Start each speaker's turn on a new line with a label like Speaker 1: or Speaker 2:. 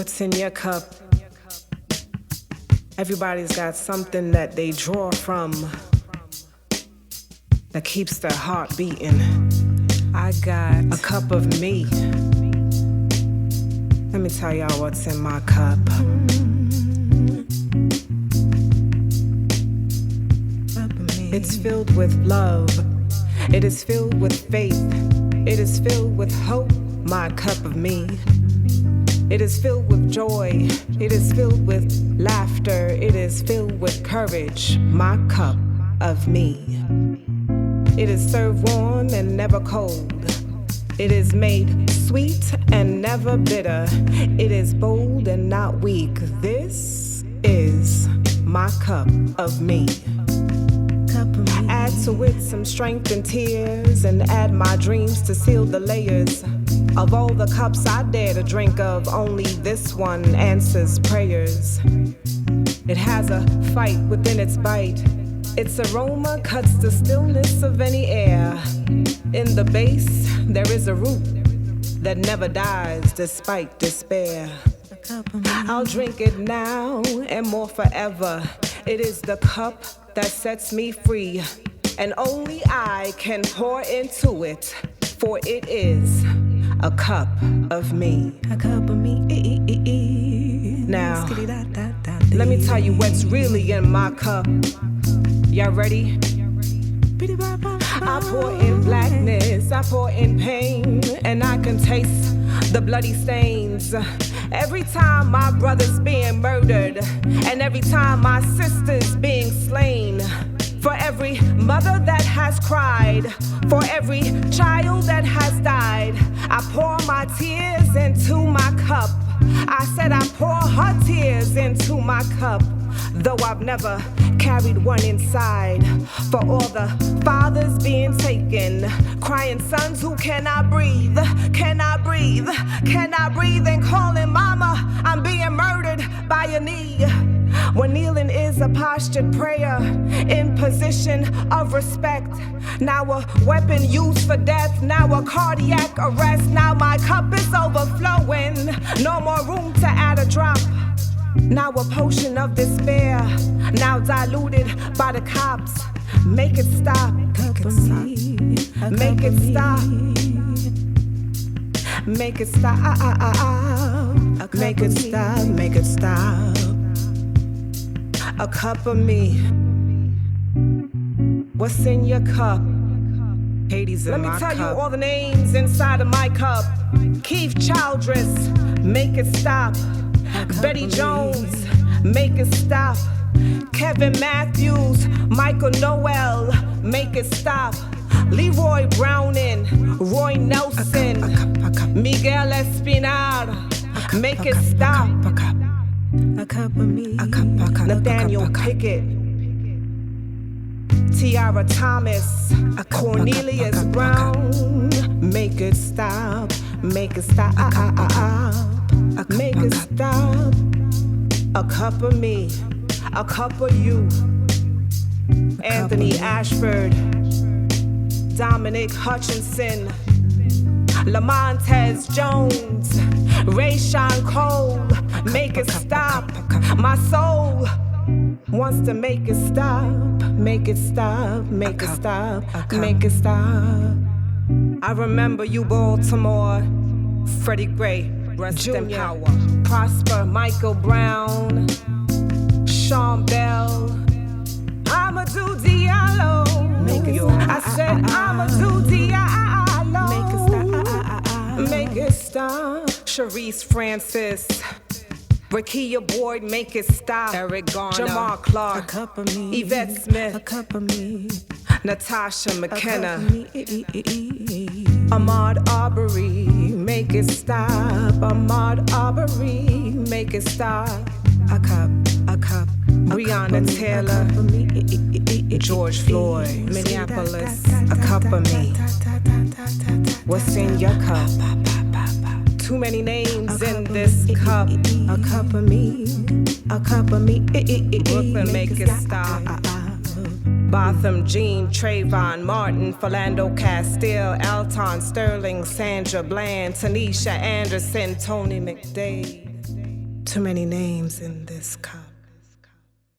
Speaker 1: What's in your cup? Everybody's got something that they draw from that keeps their heart beating. I got a cup of me. Let me tell y'all what's in my cup. It's filled with love. It is filled with faith. It is filled with hope, my cup of me. It is filled with joy. It is filled with laughter. It is filled with courage, my cup of me. It is served warm and never cold. It is made sweet and never bitter. It is bold and not weak. This is my cup of me. Add to it some strength and tears, and add my dreams to seal the layers. Of all the cups I dare to drink of, only this one answers prayers. It has a fight within its bite. Its aroma cuts the stillness of any air. In the base, there is a root that never dies despite despair. I'll drink it now and more forever. It is the cup that sets me free, and only I can pour into it, for it is a cup of me. A cup of me. Now, let me tell you what's really in my cup. Y'all ready? I pour in blackness, I pour in pain, and I can taste the bloody stains. Every time my brother's being murdered, and every time my sister's being slain. For every mother that has cried, for every child that has died, I pour my tears into my cup. I said I pour her tears into my cup, though I've never carried one inside. For all the fathers being taken, crying sons who cannot breathe, cannot breathe, cannot breathe, and calling mama, I'm being murdered by a knee. When kneeling is a postured prayer, in position of respect. Now a weapon used for death, now a cardiac arrest. Now my cup is overflowing, no more room to add a drop. Now a potion of despair, now diluted by the cops. Make it stop, make it stop, make it stop, make it stop, make it stop, make it stop. A cup of me. What's in your cup? Hades in my cup. Let me tell you all the names inside of my cup. Keith Childress, make it stop. Betty Jones, make it stop. Kevin Matthews, Michael Noel, make it stop. Leroy Browning, Roy Nelson, Miguel Espinar, make it stop. A cup of me. Nathaniel Pickett, Tiara Thomas, Cornelius Brown, make it stop, make it stop, make it stop. A cup of me, a cup of you. Anthony Ashford, Dominic Hutchinson, Lamontez Jones, Rayshawn Cole, make it stop. My soul wants to make it stop, make it stop, make it stop, make it stop. I remember you, Baltimore, Freddie Gray, rest in power. Prosper, Michael Brown, Sean Bell, Amadou Diallo. I said Amadou Diallo. Make it stop. Sharice Francis, Rakia Boyd, make it stop. Eric Garner, Jamar Clark, a cup of me. Yvette Smith, a cup of me. Natasha McKenna, Ahmaud Arbery, make it stop. Ahmaud Arbery, make it stop. A cup, a cup. Breonna Taylor, George Floyd, Minneapolis, a cup of me. What's in your cup? Too many names in this cup. A cup of me, a cup of me. Brooklyn, make it stop. Botham Jean, Trayvon Martin, Philando Castile, Alton Sterling, Sandra Bland, Tanisha Anderson, Tony McDade. Too many names in this cup.